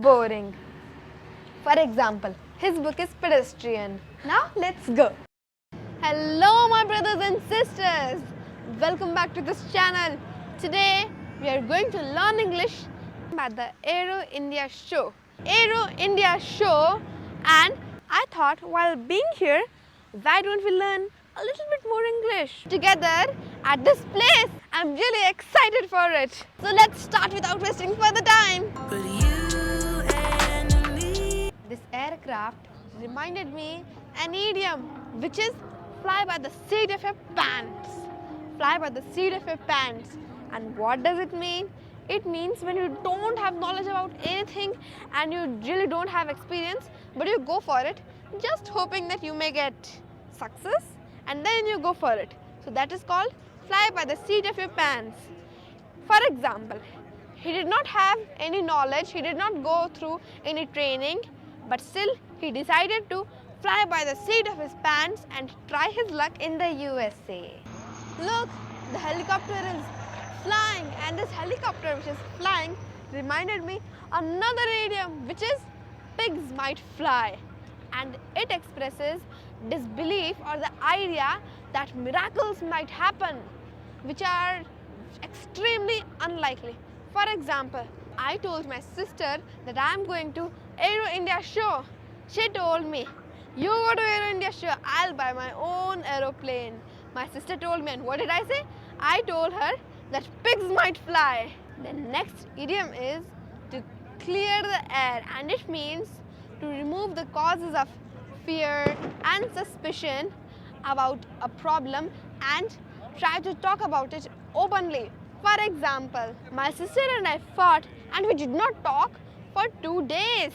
boring. For example, his book is Pedestrian. Now let's go. Hello my brothers and sisters. Welcome back to this channel. Today we are going to learn English at the Aero India show. Aero India show, and I thought while being here, why don't we learn a little bit more English together at this place? I'm really excited for it. So let's start without wasting further time. This aircraft reminded me an idiom, which is fly by the seat of your pants. Fly by the seat of your pants. And what does it mean? It means when you don't have knowledge about anything and you really don't have experience, but you go for it, just hoping that you may get success, and then you go for it. So that is called fly by the seat of your pants. For example, he did not have any knowledge, he did not go through any training, but still he decided to fly by the seat of his pants and try his luck in the USA. Look, the helicopter is flying, and this helicopter which is flying reminded me another idiom, which is pigs might fly, and it expresses disbelief or the idea that miracles might happen which are extremely unlikely. For example, I told my sister that I am going to Aero India show. She told me, you go to Aero India show, I'll buy my own aeroplane. My sister told me, and what did I say? I told her that pigs might fly. The next idiom is to clear the air, and it means to remove the causes of fear and suspicion about a problem and try to talk about it openly. For example, my sister and I fought and we did not talk for 2 days.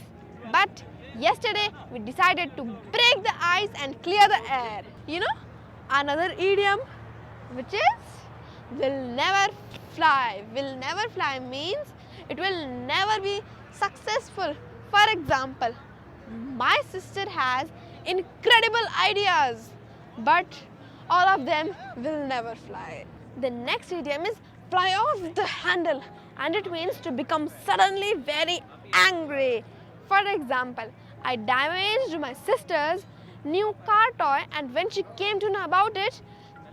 But yesterday we decided to break the ice and clear the air. You know, another idiom which is will never fly. Will never fly means it will never be successful. For example, my sister has incredible ideas, but all of them will never fly. The next idiom is fly off the handle, and it means to become suddenly very angry. For example, I damaged my sister's new car toy, and when she came to know about it,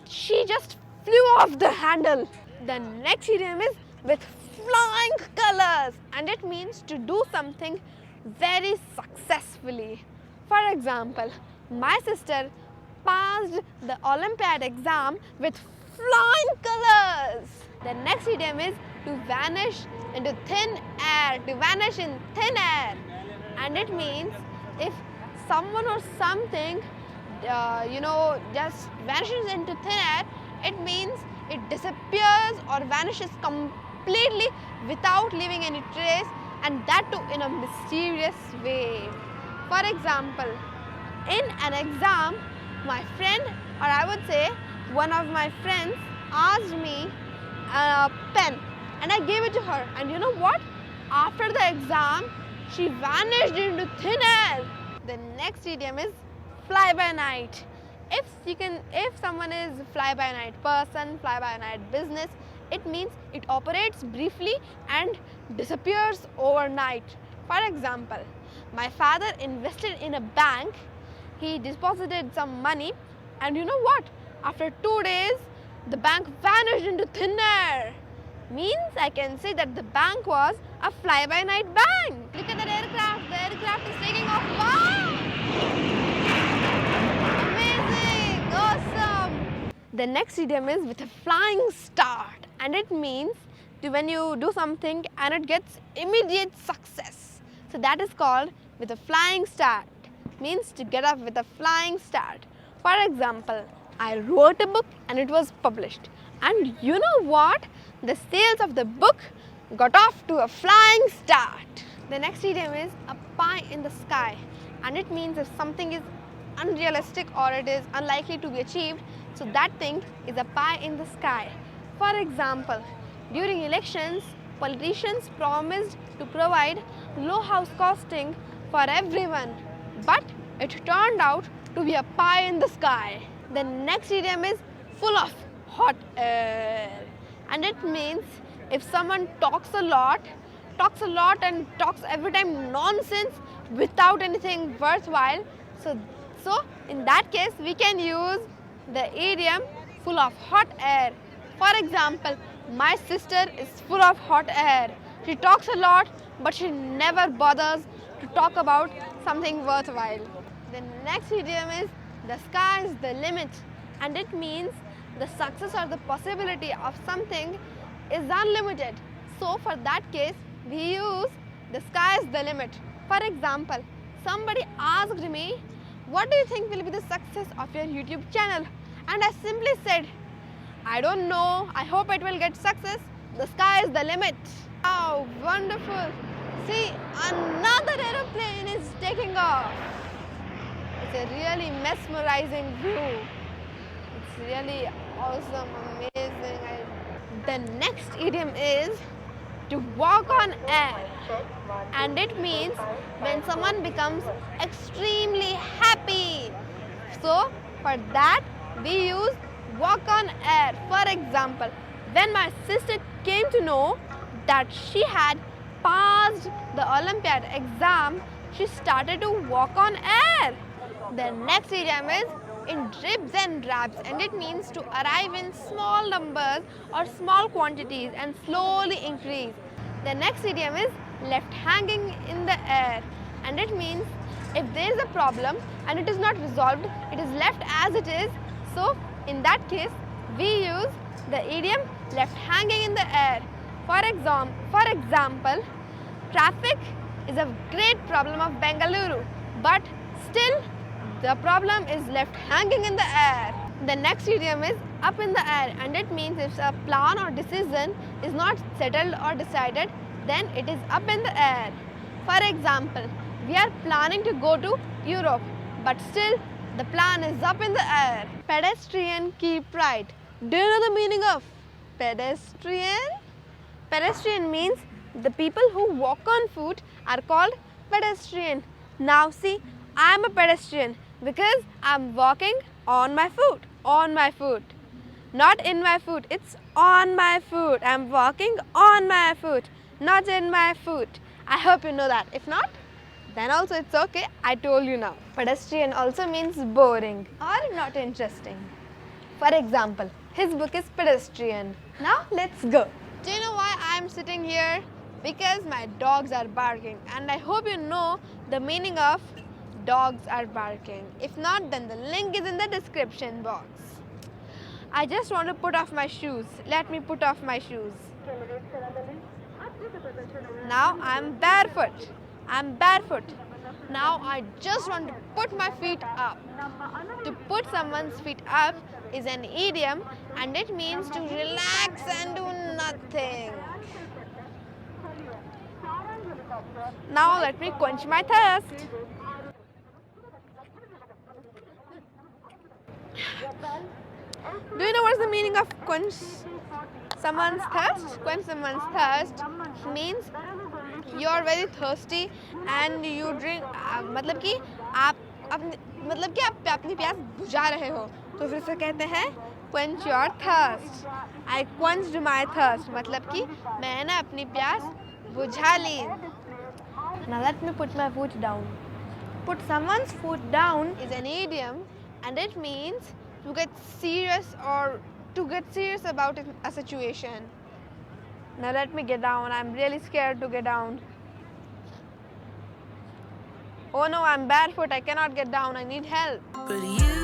she just flew off the handle. The next idiom is with flying colors, and it means to do something very successfully. For example, my sister passed the Olympiad exam with flying colors. The next idiom is to vanish into thin air, to vanish in thin air, and it means if someone or something just vanishes into thin air, it means it disappears or vanishes completely without leaving any trace, and that too in a mysterious way. For example, in an exam, my friend, or I would say one of my friends, asked me a pen, and I gave it to her, and you know what? After the exam, she vanished into thin air. The next idiom is fly by night. If someone is fly by night person, fly by night business, it means it operates briefly and disappears overnight. For example, my father invested in a bank. He deposited some money, and you know what? After 2 days, the bank vanished into thin air. Means I can say that the bank was a fly-by-night bank. Look at that aircraft. The aircraft is taking off. Wow! Amazing! Awesome! The next idiom is with a flying start, and it means when you do something and it gets immediate success. So that is called with a flying start. Means to get up with a flying start. For example, I wrote a book and it was published. And you know what? The sales of the book got off to a flying start. The next idiom is a pie in the sky, and it means if something is unrealistic or it is unlikely to be achieved, so that thing is a pie in the sky. For example, during elections, politicians promised to provide low house costing for everyone, but it turned out to be a pie in the sky. The next idiom is full of hot air, and it means if someone talks a lot, talks a lot and talks every time nonsense without anything worthwhile. So in that case, we can use the idiom full of hot air. For example, my sister is full of hot air. She talks a lot, but she never bothers to talk about something worthwhile. The next idiom is the sky is the limit, and it means the success or the possibility of something is unlimited. So for that case, we use the sky is the limit. For example, somebody asked me, what do you think will be the success of your YouTube channel? And I simply said, I don't know, I hope it will get success. The sky is the limit. Wow, wonderful. See, another aeroplane is taking off. It's a really mesmerizing view. It's really awesome, amazing. The next idiom is to walk on air, and it means when someone becomes extremely happy. So for that we use walk on air. For example, when my sister came to know that she had passed the Olympiad exam, she started to walk on air. The next idiom is in dribs and drabs, and it means to arrive in small numbers or small quantities and slowly increase. The next idiom is left hanging in the air, and it means if there is a problem and it is not resolved, it is left as it is. So in that case, we use the idiom left hanging in the air. For example, traffic is a great problem of Bengaluru, but still the problem is left hanging in the air. The next idiom is up in the air, and it means if a plan or decision is not settled or decided, then it is up in the air. For example, we are planning to go to Europe, but still the plan is up in the air. Pedestrian, keep right. Do you know the meaning of pedestrian? Pedestrian means the people who walk on foot are called pedestrian. Now see, I am a pedestrian because I am walking on my foot. On my foot. Not in my foot, it's on my foot. I am walking on my foot, not in my foot. I hope you know that. If not, then also it's okay. I told you now. Pedestrian also means boring or not interesting. For example, his book is Pedestrian. Now let's go. Do you know why I am sitting here? Because my dogs are barking, and I hope you know the meaning of dogs are barking. If not, then the link is in the description box. I just want to put off my shoes. Let me put off my shoes. Now I'm barefoot. I'm barefoot. Now I just want to put my feet up. To put someone's feet up is an idiom, and it means to relax and do nothing. Now let me quench my thirst. Do you know what's the meaning of quench someone's thirst? Quench someone's thirst means you are very thirsty and you drink. मतलब कि आप अपनी प्यास बुझा रहे हो, तो फिर से कहते हैं quench your thirst. I quenched my thirst. मतलब कि मैंने अपनी प्यास बुझा ली. Now let me put my foot down. Put someone's foot down is an idiom, and it means to get serious or to get serious about a situation. Now let me get down. I'm really scared to get down. Oh no, I'm barefoot. I cannot get down. I need help. But you